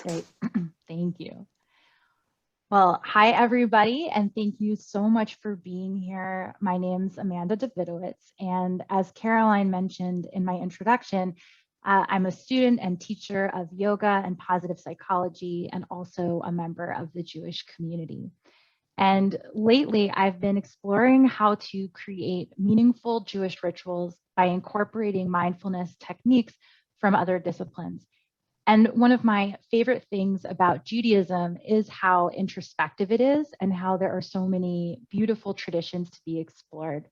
Great. Thank you. Well, hi, everybody, and thank you so much for being here. My name's Amanda Davidowitz, and as Caroline mentioned in my introduction, I'm a student and teacher of yoga and positive psychology, and also a member of the Jewish community. And lately, I've been exploring how to create meaningful Jewish rituals by incorporating mindfulness techniques from other disciplines. And one of my favorite things about Judaism is how introspective it is and how there are so many beautiful traditions to be explored.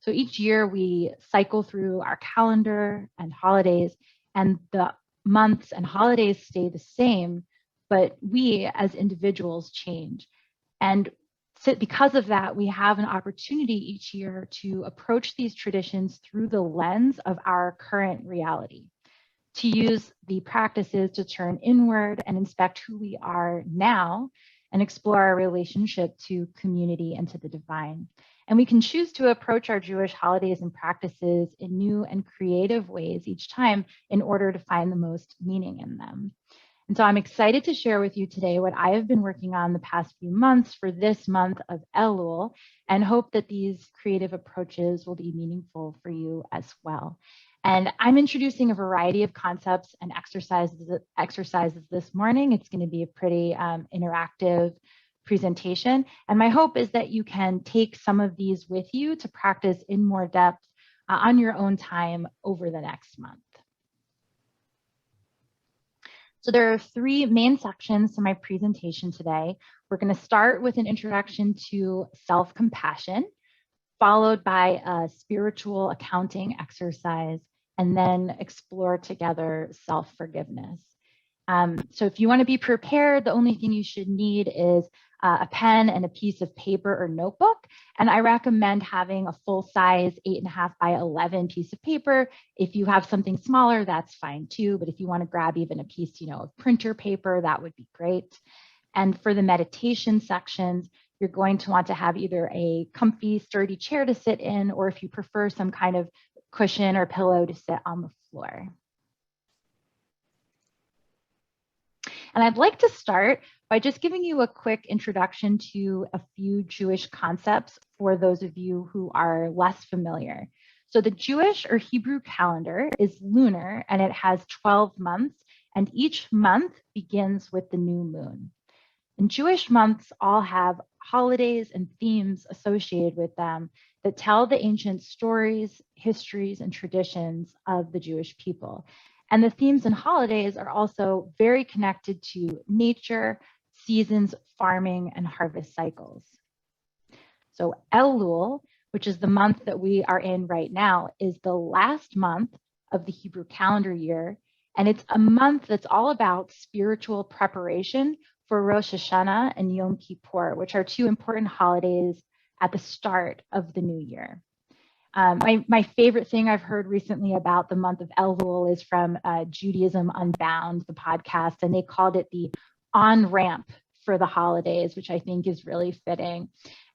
So each year we cycle through our calendar and holidays, and the months and holidays stay the same, but we as individuals change. And so because of that, we have an opportunity each year to approach these traditions through the lens of our current reality, to use the practices to turn inward and inspect who we are now and explore our relationship to community and to the divine. And we can choose to approach our Jewish holidays and practices in new and creative ways each time in order to find the most meaning in them. And so I'm excited to share with you today what I have been working on the past few months for this month of Elul, and hope that these creative approaches will be meaningful for you as well. And I'm introducing a variety of concepts and exercises this morning. It's going to be a pretty interactive presentation. And my hope is that you can take some of these with you to practice in more depth on your own time over the next month. So there are three main sections to my presentation today. We're going to start with an introduction to self-compassion, followed by a spiritual accounting exercise, and then explore together self-forgiveness. So if you want to be prepared, the only thing you should need is a pen and a piece of paper or notebook. And I recommend having a full-size 8.5 by 11 piece of paper. If you have something smaller, that's fine too. But if you want to grab even a piece, of printer paper, that would be great. And for the meditation sections, you're going to want to have either a comfy, sturdy chair to sit in, or if you prefer, some kind of cushion or pillow to sit on the floor. And I'd like to start by just giving you a quick introduction to a few Jewish concepts for those of you who are less familiar. So the Jewish or Hebrew calendar is lunar, and it has 12 months, and each month begins with the new moon. And Jewish months all have holidays and themes associated with them that tell the ancient stories, histories, and traditions of the Jewish people. And the themes and holidays are also very connected to nature, seasons, farming, and harvest cycles. So Elul, which is the month that we are in right now, is the last month of the Hebrew calendar year. And it's a month that's all about spiritual preparation for Rosh Hashanah and Yom Kippur, which are two important holidays at the start of the new year. My favorite thing I've heard recently about the month of Elul is from Judaism Unbound, the podcast, and they called it the on-ramp for the holidays, which I think is really fitting.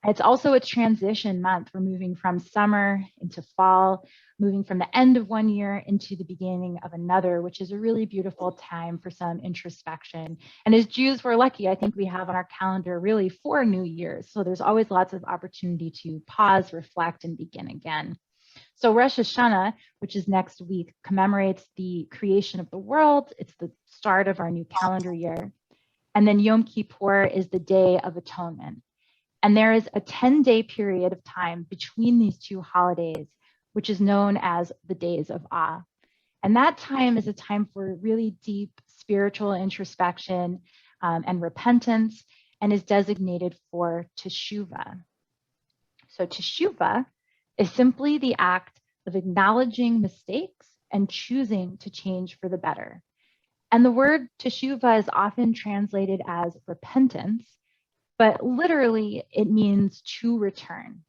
And it's also a transition month. We're moving from summer into fall, moving from the end of one year into the beginning of another, which is a really beautiful time for some introspection. And as Jews, we're lucky. I think we have on our calendar really 4 new years. So there's always lots of opportunity to pause, reflect, and begin again. So Rosh Hashanah, which is next week, commemorates the creation of the world. It's the start of our new calendar year. And then Yom Kippur is the Day of Atonement. And there is a 10-day period of time between these two holidays, which is known as the Days of Awe. And that time is a time for really deep spiritual introspection and repentance, and is designated for Teshuva. So Teshuva is simply the act of acknowledging mistakes and choosing to change for the better. And the word Teshuva is often translated as repentance, but literally it means to return.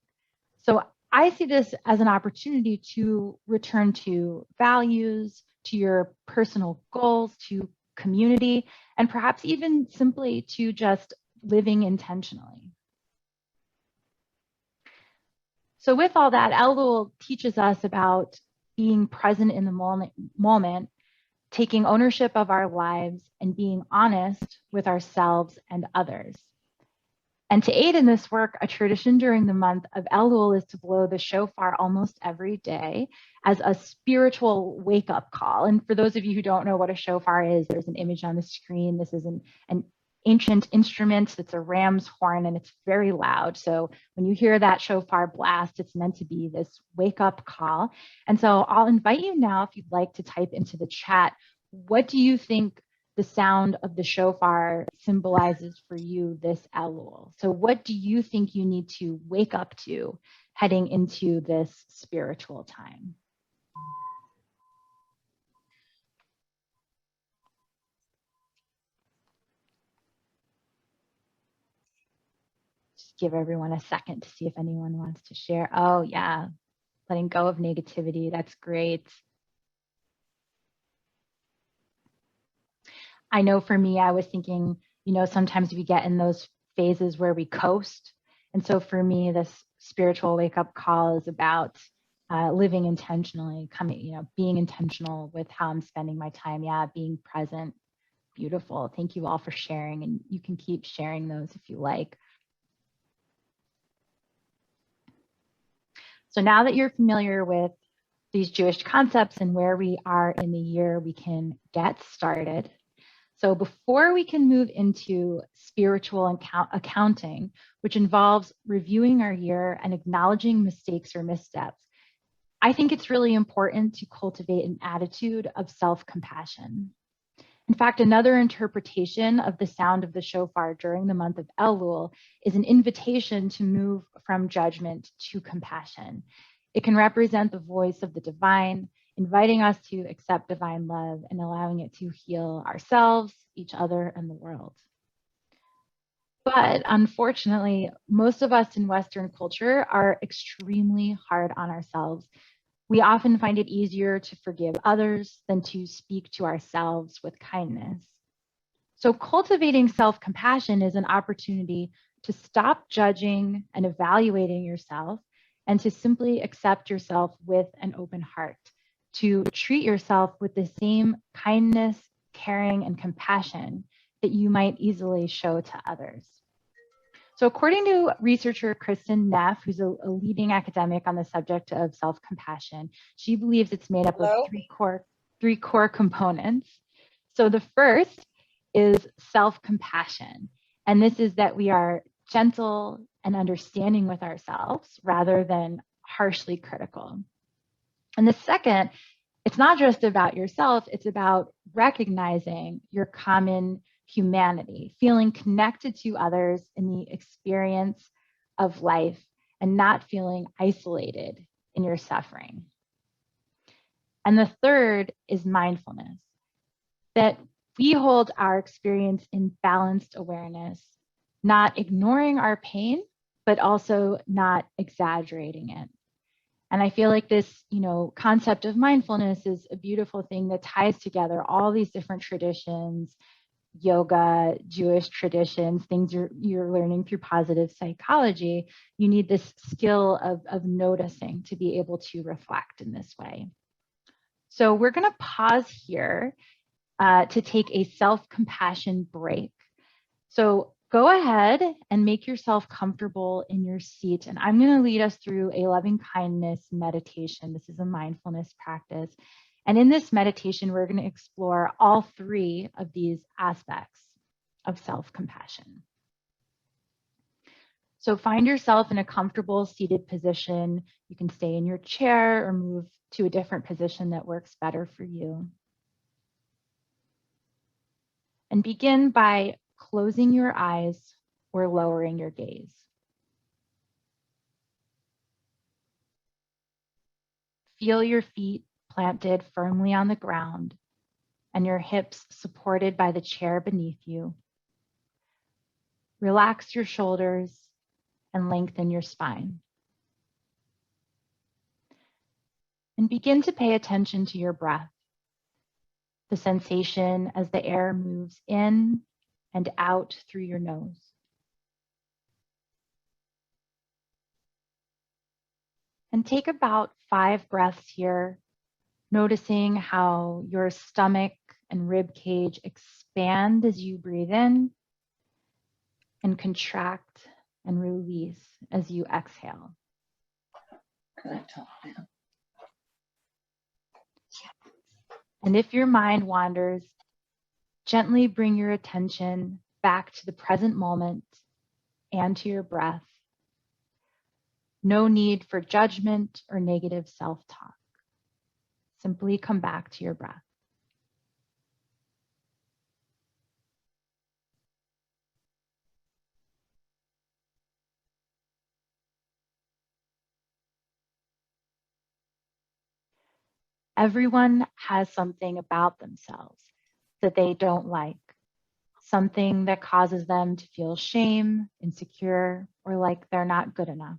So I see this as an opportunity to return to values, to your personal goals, to community, and perhaps even simply to just living intentionally. So with all that, Elul teaches us about being present in the moment, taking ownership of our lives and being honest with ourselves and others. And to aid in this work, a tradition during the month of Elul is to blow the shofar almost every day as a spiritual wake-up call. And for those of you who don't know what a shofar is, there's an image on the screen. This is an ancient instrument that's a ram's horn, and it's very loud. So when you hear that shofar blast, it's meant to be this wake-up call. And so I'll invite you now, if you'd like, to type into the chat, what do you think the sound of the shofar symbolizes for you this Elul? So what do you think you need to wake up to heading into this spiritual time? Just give everyone a second to see if anyone wants to share. Oh yeah, letting go of negativity. That's great. I know for me, I was thinking, sometimes we get in those phases where we coast. And so for me, this spiritual wake up call is about living intentionally, being intentional with how I'm spending my time. Yeah, being present. Beautiful. Thank you all for sharing. And you can keep sharing those if you like. So now that you're familiar with these Jewish concepts and where we are in the year, we can get started. So before we can move into spiritual accounting, which involves reviewing our year and acknowledging mistakes or missteps, I think it's really important to cultivate an attitude of self-compassion. In fact, another interpretation of the sound of the shofar during the month of Elul is an invitation to move from judgment to compassion. It can represent the voice of the divine, inviting us to accept divine love and allowing it to heal ourselves, each other, and the world. But unfortunately, most of us in Western culture are extremely hard on ourselves. We often find it easier to forgive others than to speak to ourselves with kindness. So cultivating self-compassion is an opportunity to stop judging and evaluating yourself and to simply accept yourself with an open heart, to treat yourself with the same kindness, caring, and compassion that you might easily show to others. So according to researcher Kristen Neff, who's a leading academic on the subject of self-compassion, she believes it's made up of three core components. So the first is self-compassion. And this is that we are gentle and understanding with ourselves rather than harshly critical. And the second, it's not just about yourself, it's about recognizing your common humanity, feeling connected to others in the experience of life and not feeling isolated in your suffering. And the third is mindfulness, that we hold our experience in balanced awareness, not ignoring our pain, but also not exaggerating it. And I feel like this, concept of mindfulness is a beautiful thing that ties together all these different traditions, yoga, Jewish traditions, things you're learning through positive psychology. You need this skill of noticing to be able to reflect in this way. So we're going to pause here to take a self-compassion break. So go ahead and make yourself comfortable in your seat. And I'm going to lead us through a loving kindness meditation. This is a mindfulness practice. And in this meditation, we're going to explore all three of these aspects of self-compassion. So find yourself in a comfortable seated position. You can stay in your chair or move to a different position that works better for you. And begin by closing your eyes or lowering your gaze. Feel your feet planted firmly on the ground and your hips supported by the chair beneath you. Relax your shoulders and lengthen your spine. And begin to pay attention to your breath, the sensation as the air moves in and out through your nose. And take about 5 breaths here, Noticing how your stomach and rib cage expand as you breathe in and contract and release as you exhale. And if your mind wanders, gently bring your attention back to the present moment and to your breath. No need for judgment or negative self-talk. Simply come back to your breath. Everyone has something about themselves that they don't like, something that causes them to feel shame, insecure, or like they're not good enough.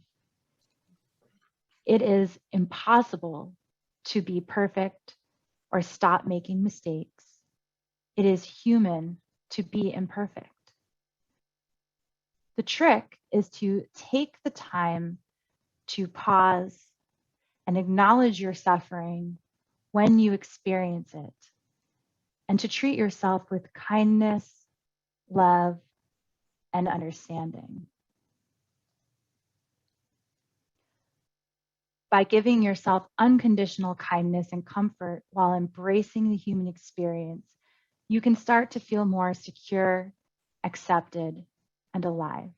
It is impossible to be perfect or stop making mistakes. It is human to be imperfect. The trick is to take the time to pause and acknowledge your suffering when you experience it, and to treat yourself with kindness, love, and understanding. By giving yourself unconditional kindness and comfort while embracing the human experience, you can start to feel more secure, accepted, and alive.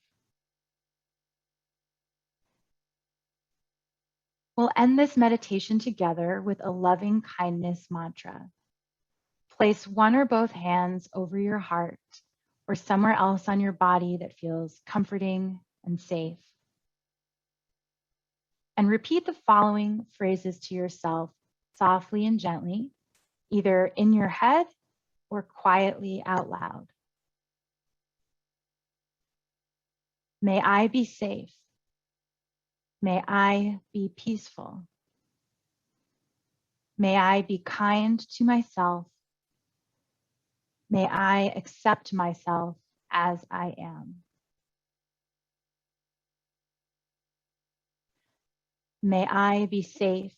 We'll end this meditation together with a loving kindness mantra. Place one or both hands over your heart or somewhere else on your body that feels comforting and safe. And repeat the following phrases to yourself softly and gently, either in your head or quietly out loud. May I be safe. May I be peaceful. May I be kind to myself. May I accept myself as I am. May I be safe.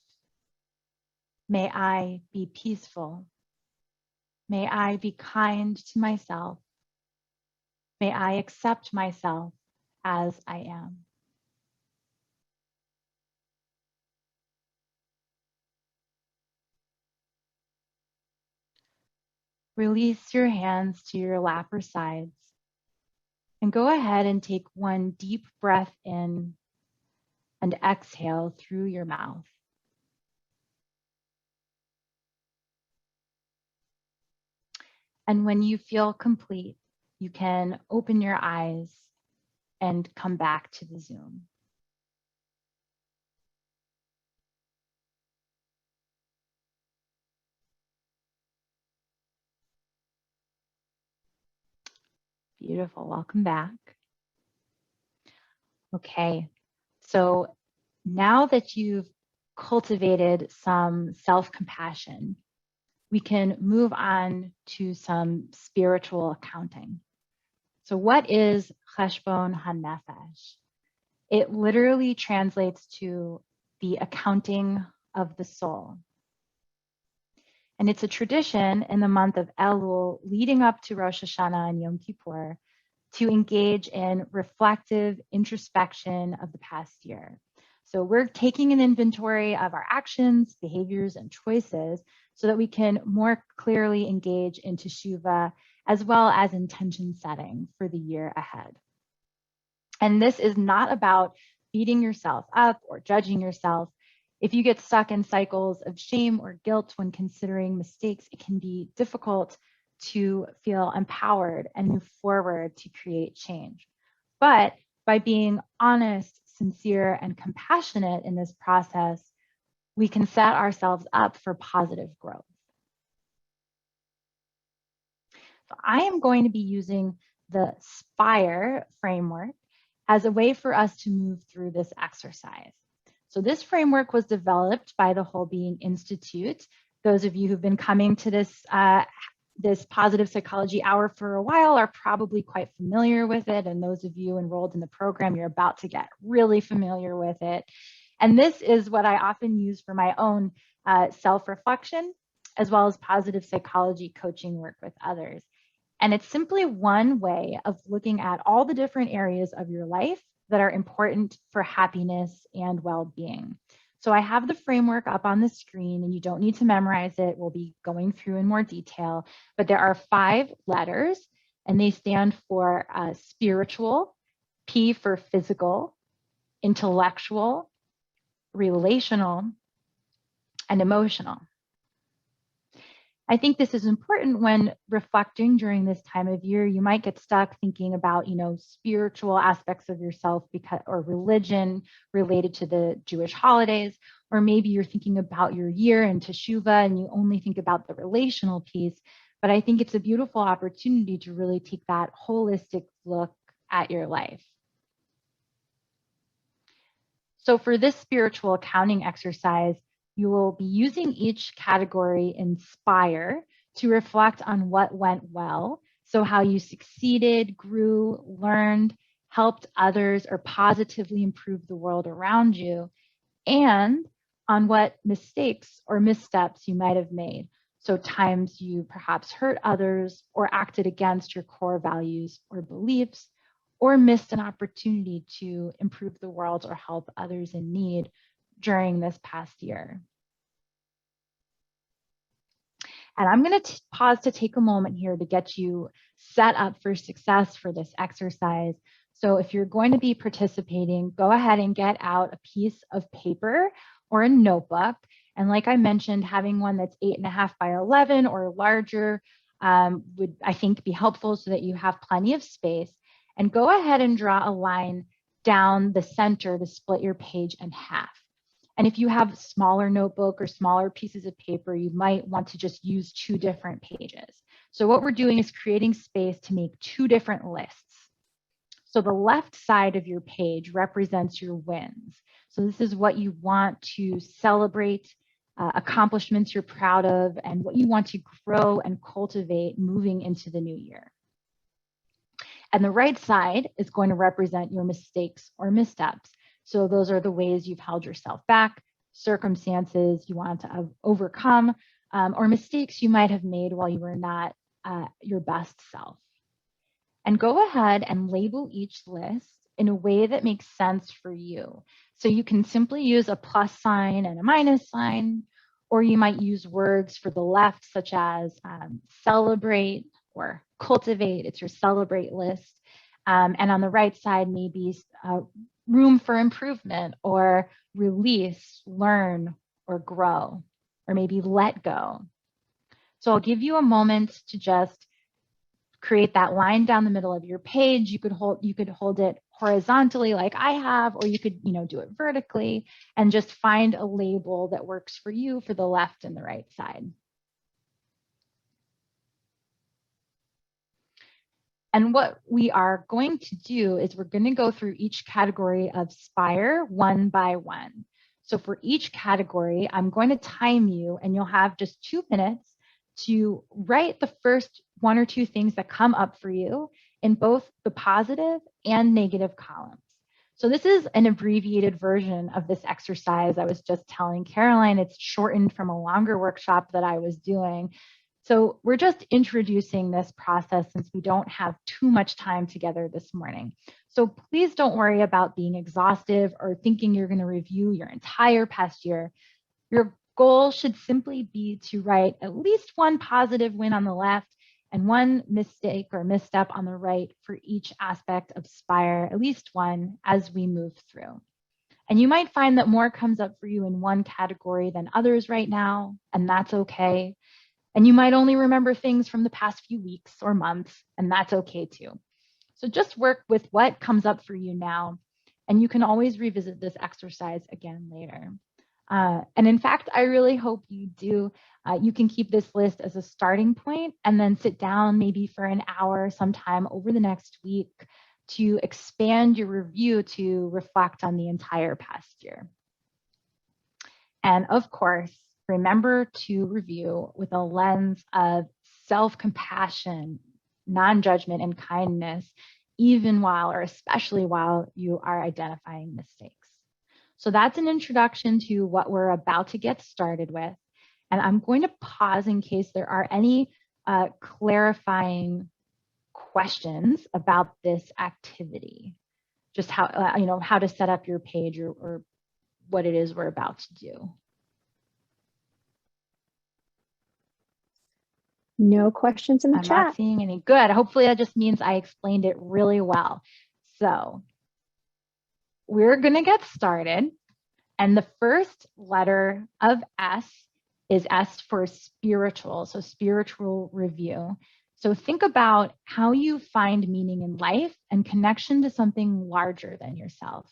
May I be peaceful. May I be kind to myself. May I accept myself as I am. Release your hands to your lap or sides and go ahead and take one deep breath in and exhale through your mouth. And when you feel complete, you can open your eyes and come back to the Zoom. Beautiful, welcome back. Okay, so now that you've cultivated some self-compassion, we can move on to some spiritual accounting. So what is Cheshbon Hanefesh? It literally translates to the accounting of the soul. And it's a tradition in the month of Elul leading up to Rosh Hashanah and Yom Kippur to engage in reflective introspection of the past year. So we're taking an inventory of our actions, behaviors, and choices so that we can more clearly engage in Teshuva as well as intention setting for the year ahead. And this is not about beating yourself up or judging yourself. If you get stuck in cycles of shame or guilt when considering mistakes, it can be difficult to feel empowered and move forward to create change. But by being honest, sincere, and compassionate in this process, we can set ourselves up for positive growth. So I am going to be using the SPIRE framework as a way for us to move through this exercise. So this framework was developed by the Whole Being Institute. Those of you who've been coming to this Positive Psychology Hour for a while are probably quite familiar with it. And those of you enrolled in the program, you're about to get really familiar with it. And this is what I often use for my own self-reflection, as well as positive psychology coaching work with others. And it's simply one way of looking at all the different areas of your life that are important for happiness and well-being. So I have the framework up on the screen, and you don't need to memorize it. We'll be going through in more detail, but there are 5 letters, and they stand for spiritual, P for physical, intellectual, relational, and emotional. I think this is important when reflecting during this time of year. You might get stuck thinking about, spiritual aspects of yourself or religion related to the Jewish holidays, or maybe you're thinking about your year and Teshuva and you only think about the relational piece. But I think it's a beautiful opportunity to really take that holistic look at your life. So for this spiritual accounting exercise, you will be using each category inspire to reflect on what went well. So how you succeeded, grew, learned, helped others, or positively improved the world around you, and on what mistakes or missteps you might have made. So times you perhaps hurt others or acted against your core values or beliefs, or missed an opportunity to improve the world or help others in need during this past year. And I'm going to pause to take a moment here to get you set up for success for this exercise. So if you're going to be participating, go ahead and get out a piece of paper or a notebook. And like I mentioned, having one that's 8.5 by 11 or larger would, I think, be helpful so that you have plenty of space. And go ahead and draw a line down the center to split your page in half. And if you have a smaller notebook or smaller pieces of paper, you might want to just use 2 different pages. So what we're doing is creating space to make 2 different lists. So the left side of your page represents your wins. So this is what you want to celebrate, accomplishments you're proud of, and what you want to grow and cultivate moving into the new year. And the right side is going to represent your mistakes or missteps. So those are the ways you've held yourself back, circumstances you want to overcome, or mistakes you might have made while you were not your best self. And go ahead and label each list in a way that makes sense for you. So you can simply use a plus sign and a minus sign, or you might use words for the left, such as celebrate or cultivate. It's your celebrate list. And on the right side, maybe room for improvement, or release, learn, or grow, or maybe let go. So I'll give you a moment to just create that line down the middle of your page. You could hold it horizontally like I have, or you could do it vertically, and just find a label that works for you for the left and the right side. And what we are going to do is we're going to go through each category of Spire one by one. So for each category, I'm going to time you, and you'll have just 2 minutes to write the first 1 or 2 things that come up for you in both the positive and negative columns. So this is an abbreviated version of this exercise. I was just telling Caroline, it's shortened from a longer workshop that I was doing. So we're just introducing this process since we don't have too much time together this morning. So please don't worry about being exhaustive or thinking you're going to review your entire past year. Your goal should simply be to write at least 1 positive win on the left and 1 mistake or misstep on the right for each aspect of Spire, at least 1 as we move through. And you might find that more comes up for you in one category than others right now, and that's okay. And you might only remember things from the past few weeks or months, and that's okay too. So just work with what comes up for you now, and you can always revisit this exercise again later. And in fact, I really hope you do. You can keep this list as a starting point and then sit down maybe for an hour sometime over the next week to expand your review to reflect on the entire past year. And of course, remember to review with a lens of self-compassion, non-judgment, and kindness, even while or especially while you are identifying mistakes. So that's an introduction to what we're about to get started with. And I'm going to pause in case there are any clarifying questions about this activity, just how, how to set up your page or what it is we're about to do. No questions in the chat. I'm not seeing any. Good. Hopefully that just means I explained it really well. So we're going to get started. And the first letter of S is S for spiritual, so spiritual review. So think about how you find meaning in life and connection to something larger than yourself.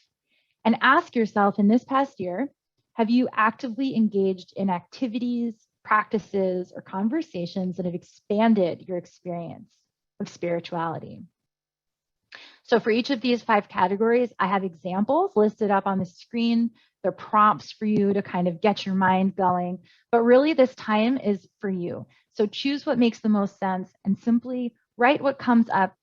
And ask yourself, in this past year, have you actively engaged in activities, practices, or conversations that have expanded your experience of spirituality? So for each of these 5 categories, I have examples listed up on the screen. They're prompts for you to kind of get your mind going. But really, this time is for you. So choose what makes the most sense and simply write what comes up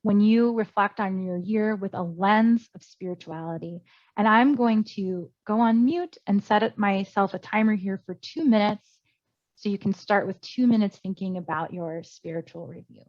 when you reflect on your year with a lens of spirituality. And I'm going to go on mute and set myself a timer here for 2 minutes. So you can start with 2 minutes thinking about your spiritual review.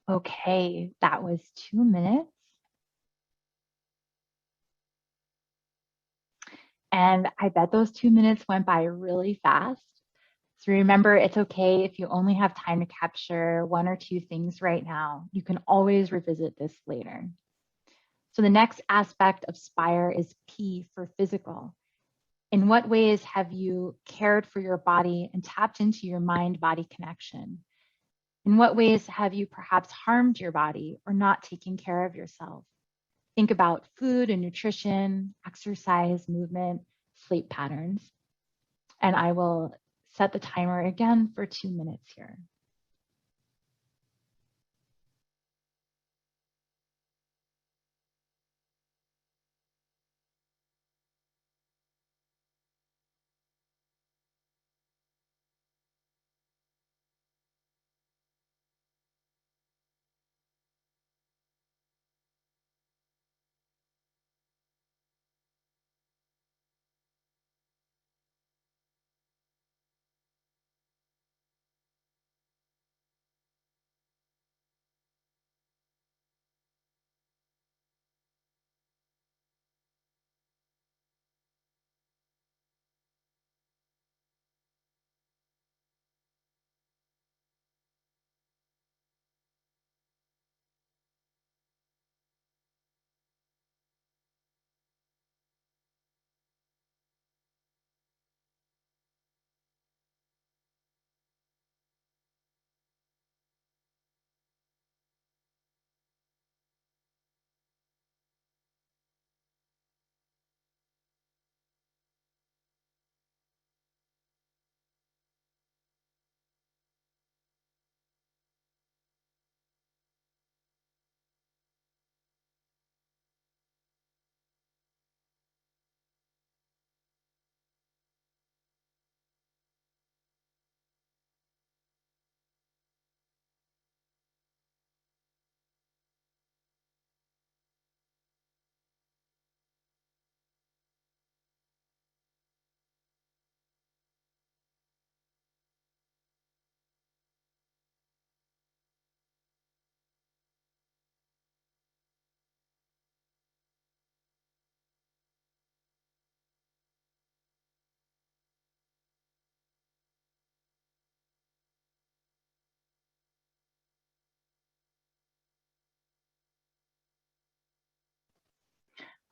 Okay, that was 2 minutes. And I bet those 2 minutes went by really fast. So remember, it's okay if you only have time to capture 1 or 2 things right now. You can always revisit this later. So the next aspect of SPIRE is P for physical. In what ways have you cared for your body and tapped into your mind-body connection? In what ways have you perhaps harmed your body or not taken care of yourself? Think about food and nutrition, exercise, movement, sleep patterns. And I will set the timer again for 2 minutes here.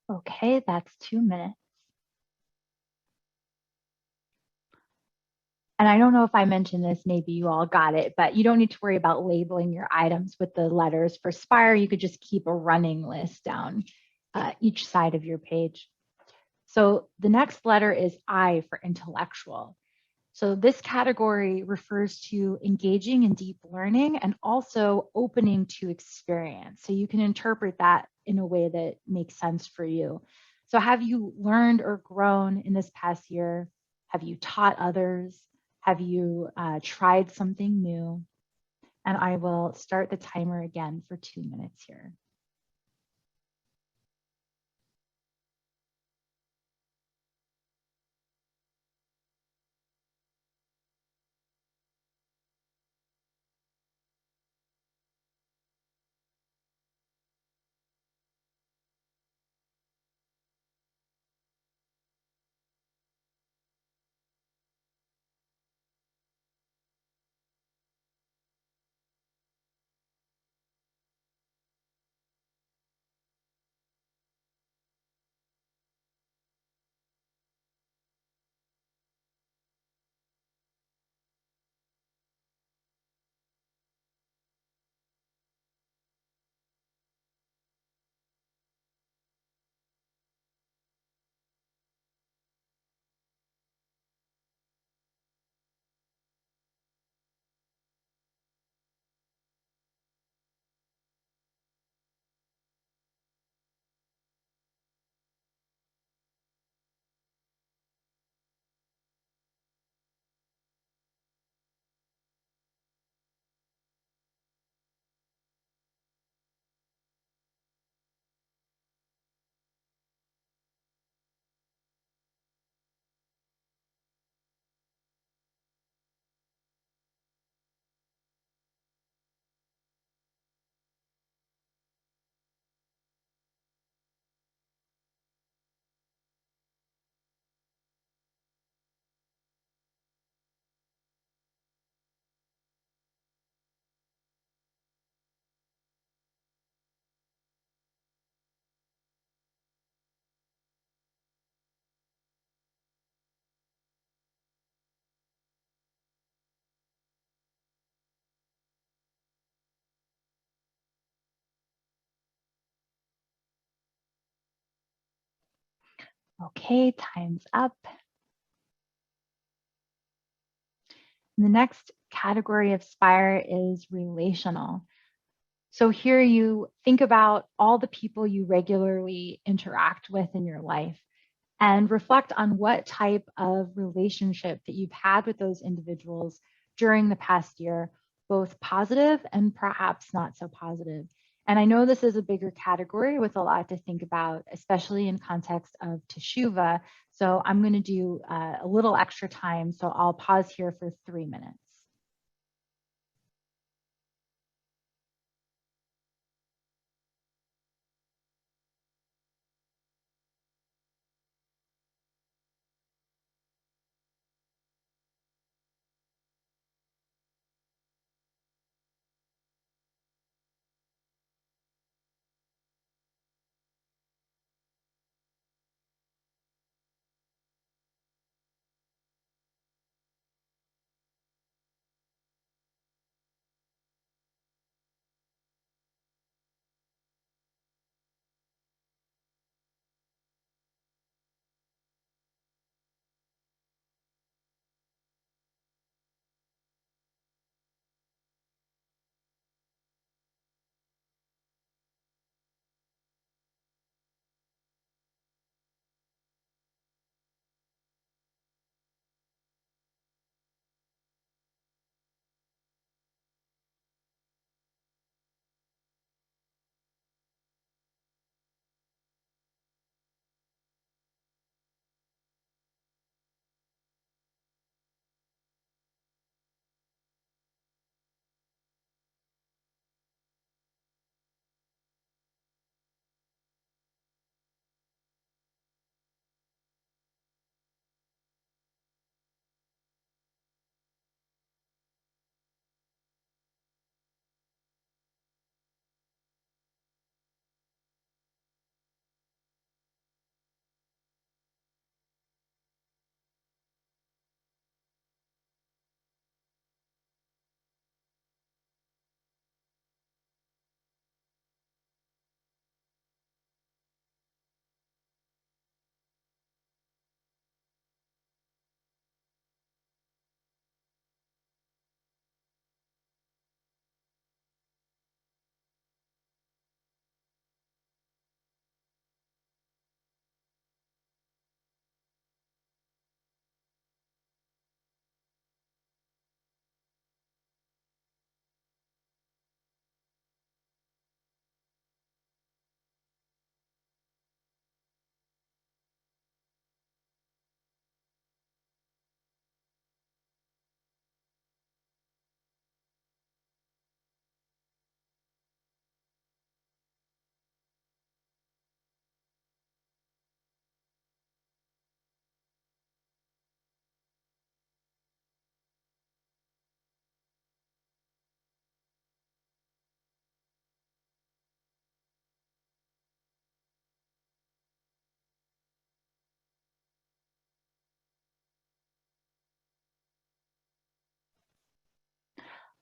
Okay, that's 2 minutes. And I don't know if I mentioned this, maybe you all got it, but you don't need to worry about labeling your items with the letters for Spire. You could just keep a running list down each side of your page. So the next letter is I for intellectual. So this category refers to engaging in deep learning and also opening to experience. So you can interpret that in a way that makes sense for you. So have you learned or grown in this past year? Have you taught others? Have you tried something new? And I will start the timer again for 2 minutes here. Okay, time's up. And the next category of Spire is relational. So here you think about all the people you regularly interact with in your life and reflect on what type of relationship that you've had with those individuals during the past year, both positive and perhaps not so positive. And I know this is a bigger category with a lot to think about, especially in context of Teshuva. So I'm going to do a little extra time. So I'll pause here for 3 minutes.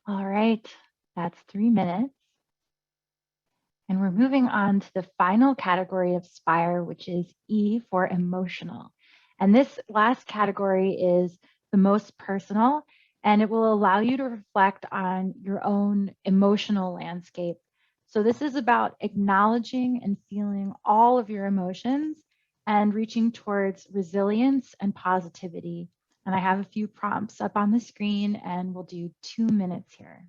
All right, that's 3 minutes. And we're moving on to the final category of SPIRE, which is E for emotional. And this last category is the most personal, and it will allow you to reflect on your own emotional landscape. So this is about acknowledging and feeling all of your emotions and reaching towards resilience and positivity. And I have a few prompts up on the screen, and we'll do 2 minutes here.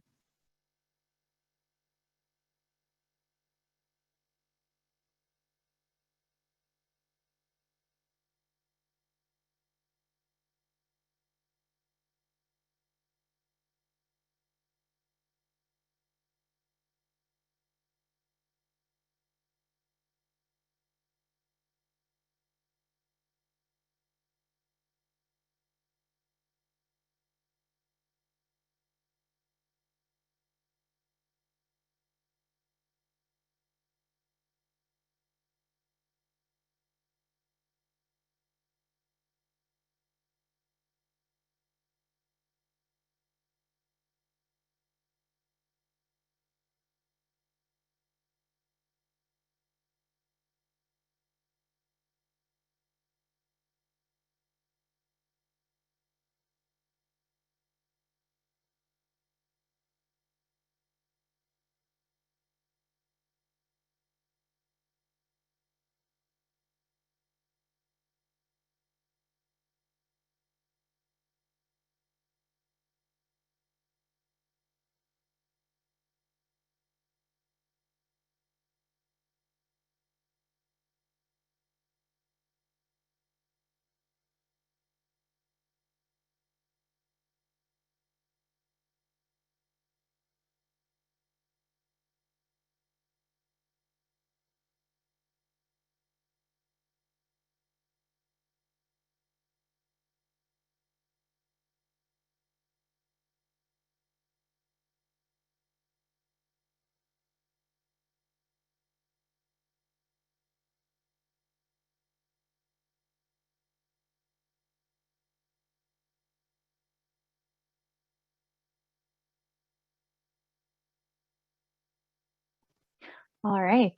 All right.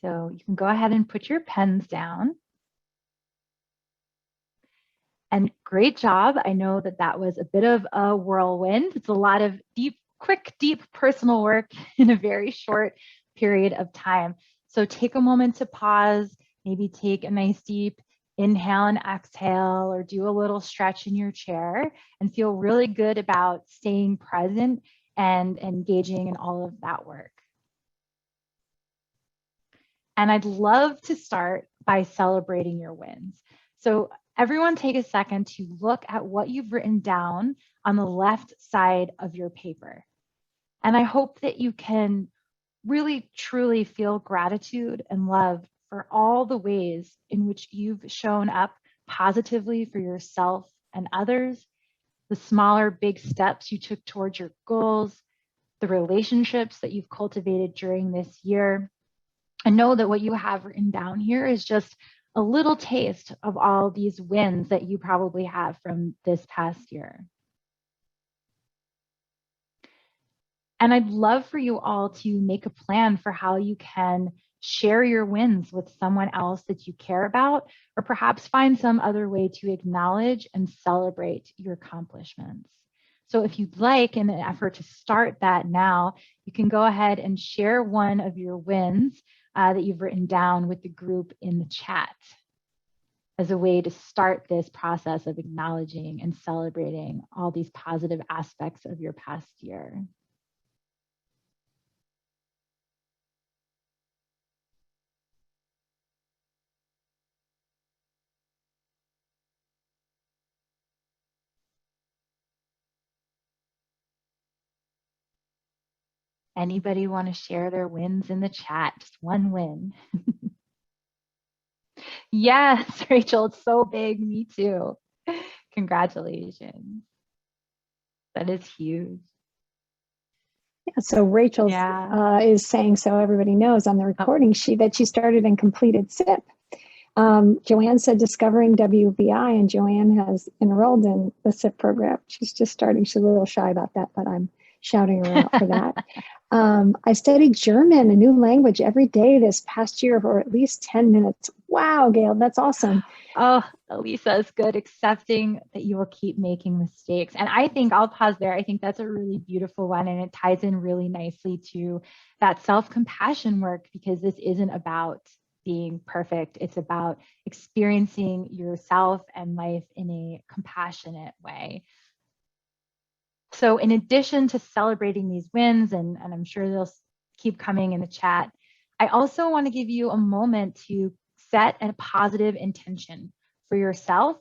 So you can go ahead and put your pens down. And great job. I know that that was a bit of a whirlwind. It's a lot of quick, deep personal work in a very short period of time. So take a moment to pause, maybe take a nice deep inhale and exhale, or do a little stretch in your chair and feel really good about staying present and engaging in all of that work. And I'd love to start by celebrating your wins. So everyone take a second to look at what you've written down on the left side of your paper. And I hope that you can really, truly feel gratitude and love for all the ways in which you've shown up positively for yourself and others, the smaller, big steps you took towards your goals, the relationships that you've cultivated during this year. And know that what you have written down here is just a little taste of all these wins that you probably have from this past year. And I'd love for you all to make a plan for how you can share your wins with someone else that you care about, or perhaps find some other way to acknowledge and celebrate your accomplishments. So if you'd like, in an effort to start that now, you can go ahead and share one of your wins that you've written down with the group in the chat as a way to start this process of acknowledging and celebrating all these positive aspects of your past year. Anybody want to share their wins in the chat? Just one win. Yes, Rachel, it's so big. Me too. Congratulations. That is huge. Yeah, so Rachel is saying, so everybody knows on the recording sheet that she started and completed SIP. Joanne said discovering WBI, and Joanne has enrolled in the SIP program. She's just starting. She's a little shy about that, but I'm shouting her out for that. I studied German, a new language, every day this past year for at least 10 minutes. Wow, Gail, that's awesome. Oh, Elisa is good, accepting that you will keep making mistakes. And I think I'll pause there. I think that's a really beautiful one. And it ties in really nicely to that self-compassion work, because this isn't about being perfect. It's about experiencing yourself and life in a compassionate way. So in addition to celebrating these wins, and I'm sure they'll keep coming in the chat, I also want to give you a moment to set a positive intention for yourself.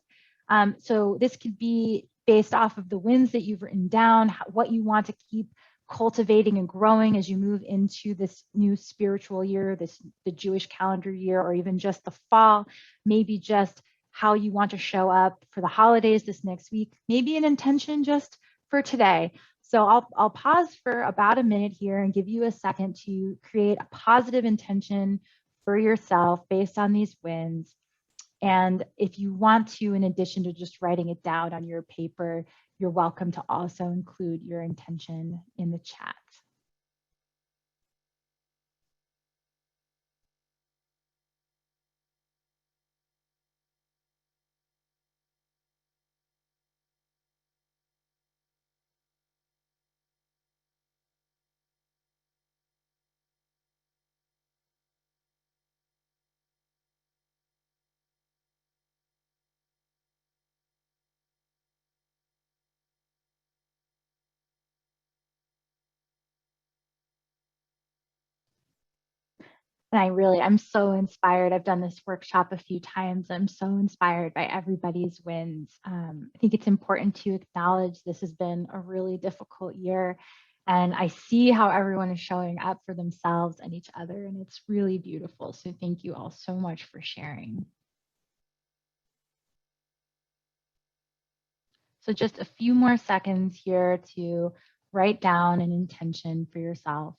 So this could be based off of the wins that you've written down, what you want to keep cultivating and growing as you move into this new spiritual year, the Jewish calendar year, or even just the fall, maybe just how you want to show up for the holidays this next week, maybe an intention just for today. So I'll pause for about a minute here and give you a second to create a positive intention for yourself based on these wins. And if you want to, in addition to just writing it down on your paper, you're welcome to also include your intention in the chat. And I'm so inspired. I've done this workshop a few times. I'm so inspired by everybody's wins. I think it's important to acknowledge this has been a really difficult year. And I see how everyone is showing up for themselves and each other. And it's really beautiful. So thank you all so much for sharing. So just a few more seconds here to write down an intention for yourself.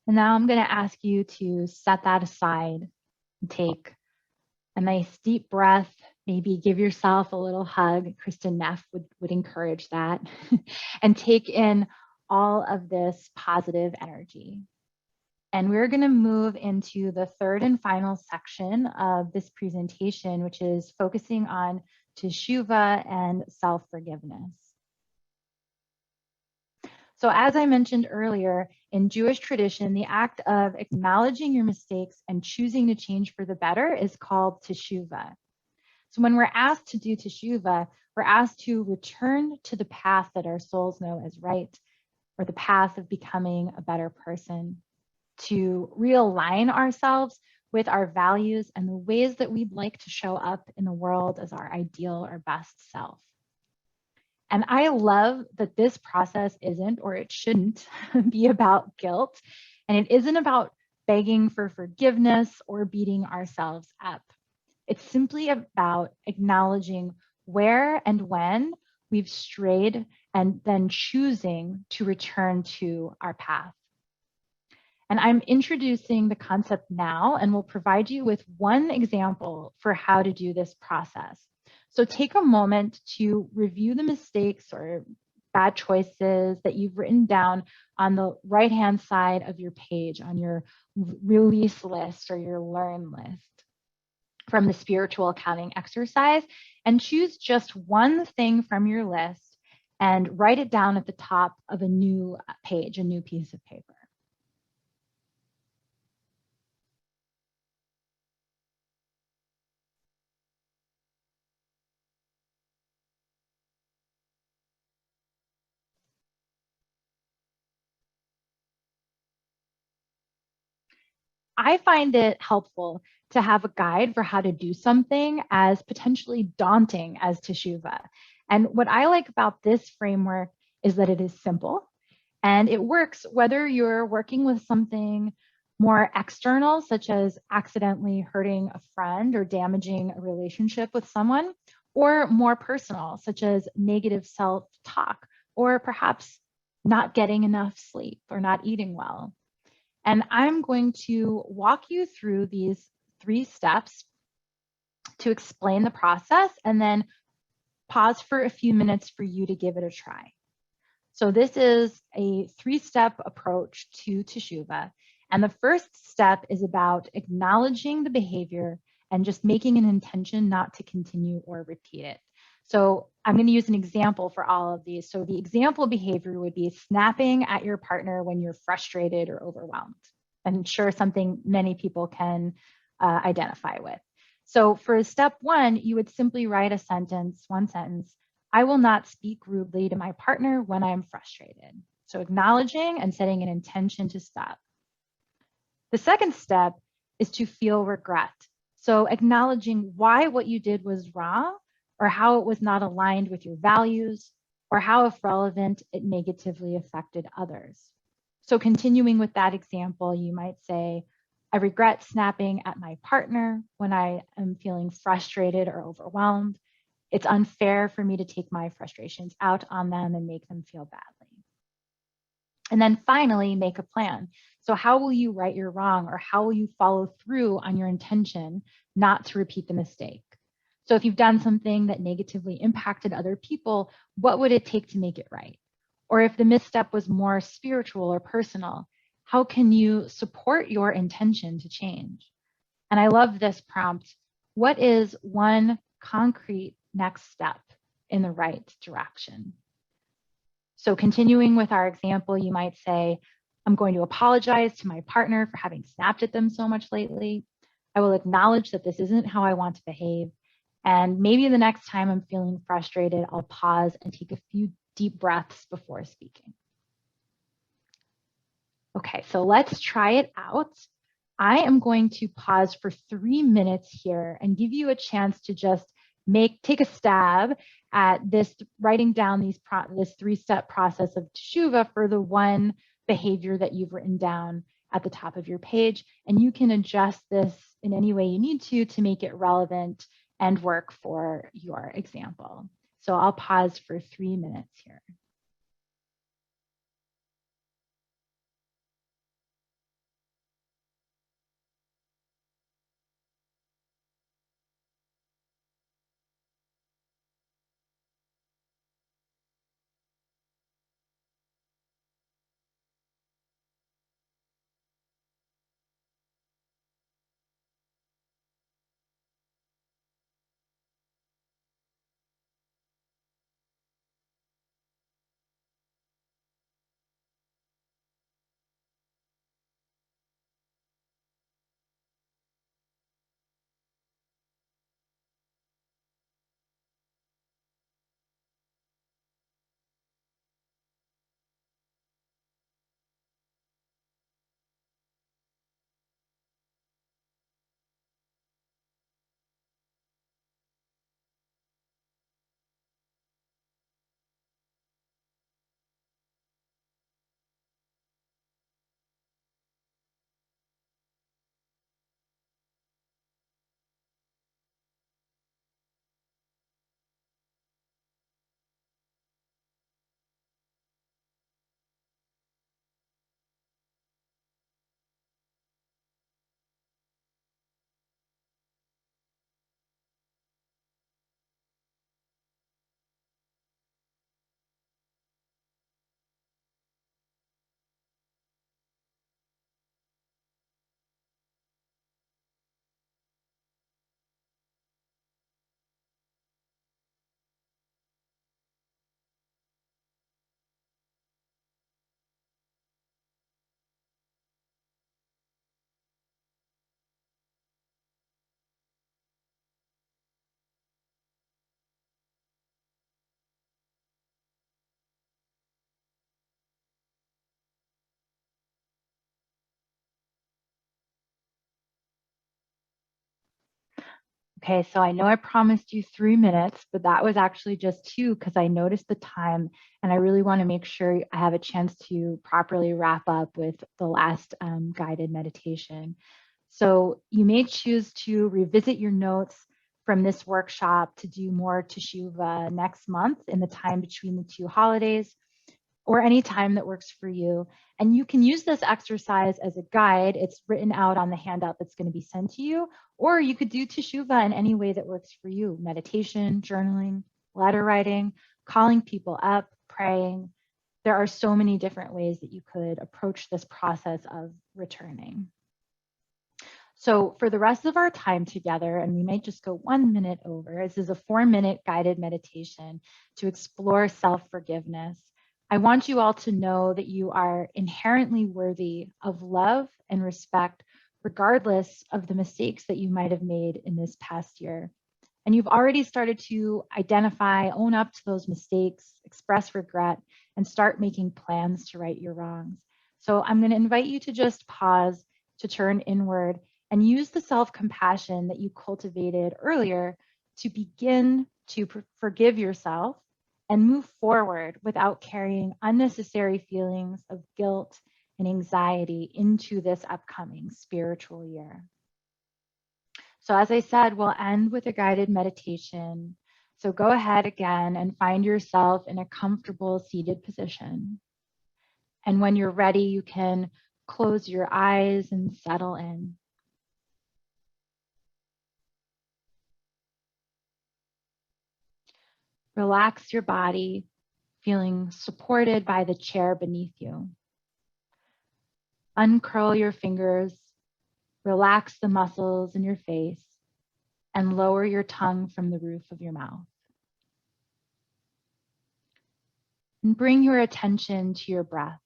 And now I'm going to ask you to set that aside and take a nice deep breath. Maybe give yourself a little hug. Kristen Neff would encourage that. And take in all of this positive energy. And we're going to move into the third and final section of this presentation, which is focusing on Teshuva and self-forgiveness. So as I mentioned earlier, in Jewish tradition, the act of acknowledging your mistakes and choosing to change for the better is called Teshuva. So when we're asked to do Teshuva, we're asked to return to the path that our souls know as right, or the path of becoming a better person, to realign ourselves with our values and the ways that we'd like to show up in the world as our ideal or best self. And I love that this process isn't, or it shouldn't, be about guilt. And it isn't about begging for forgiveness or beating ourselves up. It's simply about acknowledging where and when we've strayed and then choosing to return to our path. And I'm introducing the concept now and will provide you with one example for how to do this process. So take a moment to review the mistakes or bad choices that you've written down on the right-hand side of your page, on your release list or your learn list from the spiritual accounting exercise, and choose just one thing from your list and write it down at the top of a new page, a new piece of paper. I find it helpful to have a guide for how to do something as potentially daunting as Teshuva. And what I like about this framework is that it is simple and it works whether you're working with something more external, such as accidentally hurting a friend or damaging a relationship with someone, or more personal, such as negative self-talk, or perhaps not getting enough sleep or not eating well. And I'm going to walk you through these 3 steps to explain the process and then pause for a few minutes for you to give it a try. So this is a 3-step approach to Teshuva. And the first step is about acknowledging the behavior and just making an intention not to continue or repeat it. So I'm going to use an example for all of these. So the example behavior would be snapping at your partner when you're frustrated or overwhelmed. I'm sure something many people can identify with. So for step 1, you would simply write a sentence, one sentence. I will not speak rudely to my partner when I'm frustrated. So acknowledging and setting an intention to stop. The second step is to feel regret. So acknowledging why what you did was wrong, or how it was not aligned with your values, or how, if relevant, it negatively affected others. So continuing with that example, you might say, I regret snapping at my partner when I am feeling frustrated or overwhelmed. It's unfair for me to take my frustrations out on them and make them feel badly. And then finally, make a plan. So how will you right your wrong, or how will you follow through on your intention not to repeat the mistake? So if you've done something that negatively impacted other people, what would it take to make it right? Or if the misstep was more spiritual or personal, how can you support your intention to change? And I love this prompt. What is one concrete next step in the right direction? So continuing with our example, you might say, I'm going to apologize to my partner for having snapped at them so much lately. I will acknowledge that this isn't how I want to behave. And maybe the next time I'm feeling frustrated, I'll pause and take a few deep breaths before speaking. Okay, so let's try it out. I am going to pause for 3 minutes here and give you a chance to just take a stab at this, writing down this 3-step process of Teshuva for the one behavior that you've written down at the top of your page. And you can adjust this in any way you need to make it relevant and work for your example. So I'll pause for 3 minutes here. Okay, so I know I promised you 3 minutes, but that was actually just 2 because I noticed the time and I really want to make sure I have a chance to properly wrap up with the last guided meditation. So you may choose to revisit your notes from this workshop to do more Teshuva next month in the time between the 2 holidays, or any time that works for you. And you can use this exercise as a guide. It's written out on the handout that's going to be sent to you, or you could do Teshuva in any way that works for you: meditation, journaling, letter writing, calling people up, praying. There are so many different ways that you could approach this process of returning. So for the rest of our time together, and we might just go 1 minute over, this is a 4-minute guided meditation to explore self-forgiveness. I want you all to know that you are inherently worthy of love and respect, regardless of the mistakes that you might have made in this past year. And you've already started to identify, own up to those mistakes, express regret, and start making plans to right your wrongs. So I'm going to invite you to just pause, to turn inward, and use the self-compassion that you cultivated earlier to begin to forgive yourself and move forward without carrying unnecessary feelings of guilt and anxiety into this upcoming spiritual year. So as I said, we'll end with a guided meditation. So go ahead again and find yourself in a comfortable seated position. And when you're ready, you can close your eyes and settle in. Relax your body, feeling supported by the chair beneath you. Uncurl your fingers, relax the muscles in your face, and lower your tongue from the roof of your mouth. And bring your attention to your breath.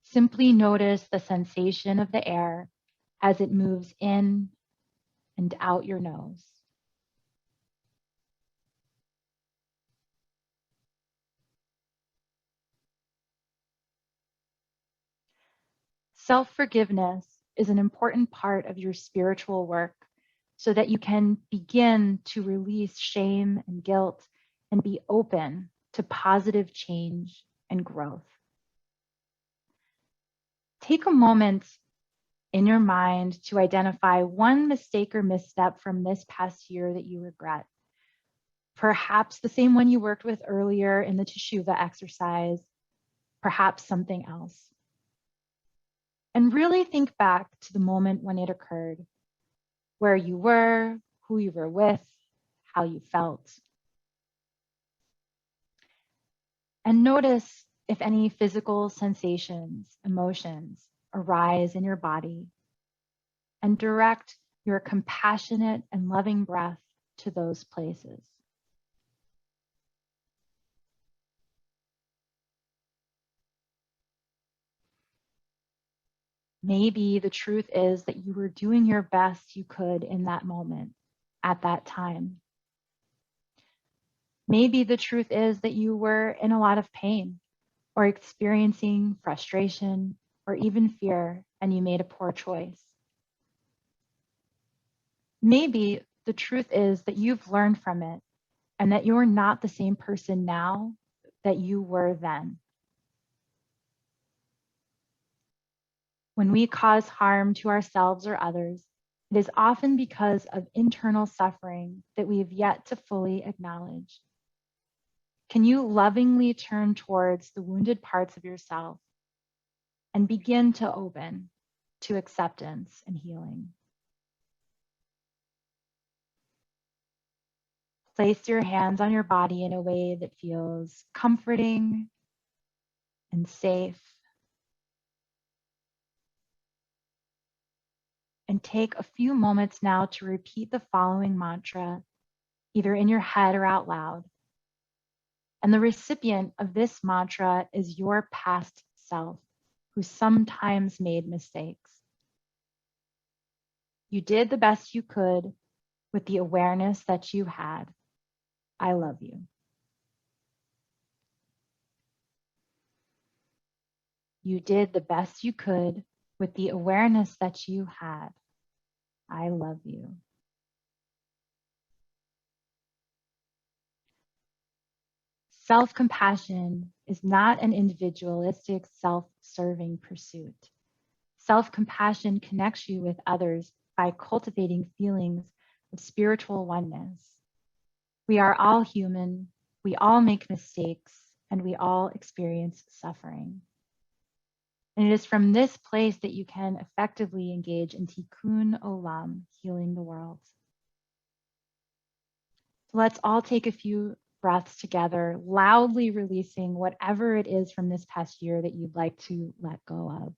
Simply notice the sensation of the air as it moves in and out your nose. Self-forgiveness is an important part of your spiritual work so that you can begin to release shame and guilt and be open to positive change and growth. Take a moment in your mind to identify one mistake or misstep from this past year that you regret. Perhaps the same one you worked with earlier in the Teshuva exercise, perhaps something else. And really think back to the moment when it occurred, where you were, who you were with, how you felt. And notice if any physical sensations, emotions arise in your body, and direct your compassionate and loving breath to those places. Maybe the truth is that you were doing your best you could in that moment, at that time. Maybe the truth is that you were in a lot of pain or experiencing frustration or even fear, and you made a poor choice. Maybe the truth is that you've learned from it and that you're not the same person now that you were then. When we cause harm to ourselves or others, it is often because of internal suffering that we have yet to fully acknowledge. Can you lovingly turn towards the wounded parts of yourself and begin to open to acceptance and healing? Place your hands on your body in a way that feels comforting and safe. And take a few moments now to repeat the following mantra, either in your head or out loud. And the recipient of this mantra is your past self, who sometimes made mistakes. You did the best you could with the awareness that you had. I love you. You did the best you could with the awareness that you had. I love you. Self-compassion is not an individualistic, self-serving pursuit. Self-compassion connects you with others by cultivating feelings of spiritual oneness. We are all human, we all make mistakes, and we all experience suffering. And it is from this place that you can effectively engage in tikkun olam, healing the world. So let's all take a few breaths together, loudly releasing whatever it is from this past year that you'd like to let go of.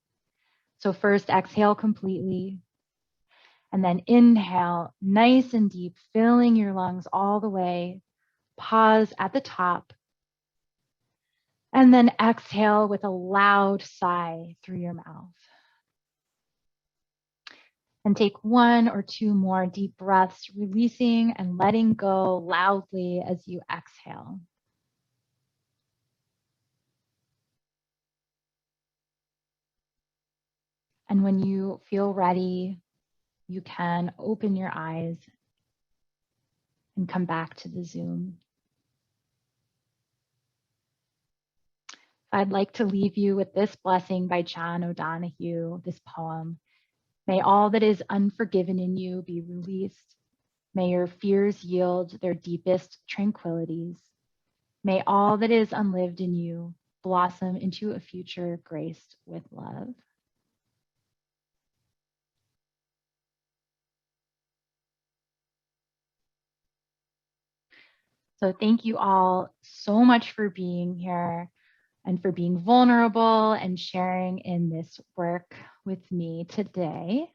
So first, exhale completely, and then inhale nice and deep, filling your lungs all the way. Pause at the top, and then exhale with a loud sigh through your mouth. And take one or two more deep breaths, releasing and letting go loudly as you exhale. And when you feel ready, you can open your eyes and come back to the Zoom. I'd like to leave you with this blessing by John O'Donohue, this poem. May all that is unforgiven in you be released. May your fears yield their deepest tranquilities. May all that is unlived in you blossom into a future graced with love. So thank you all so much for being here and for being vulnerable and sharing in this work with me today.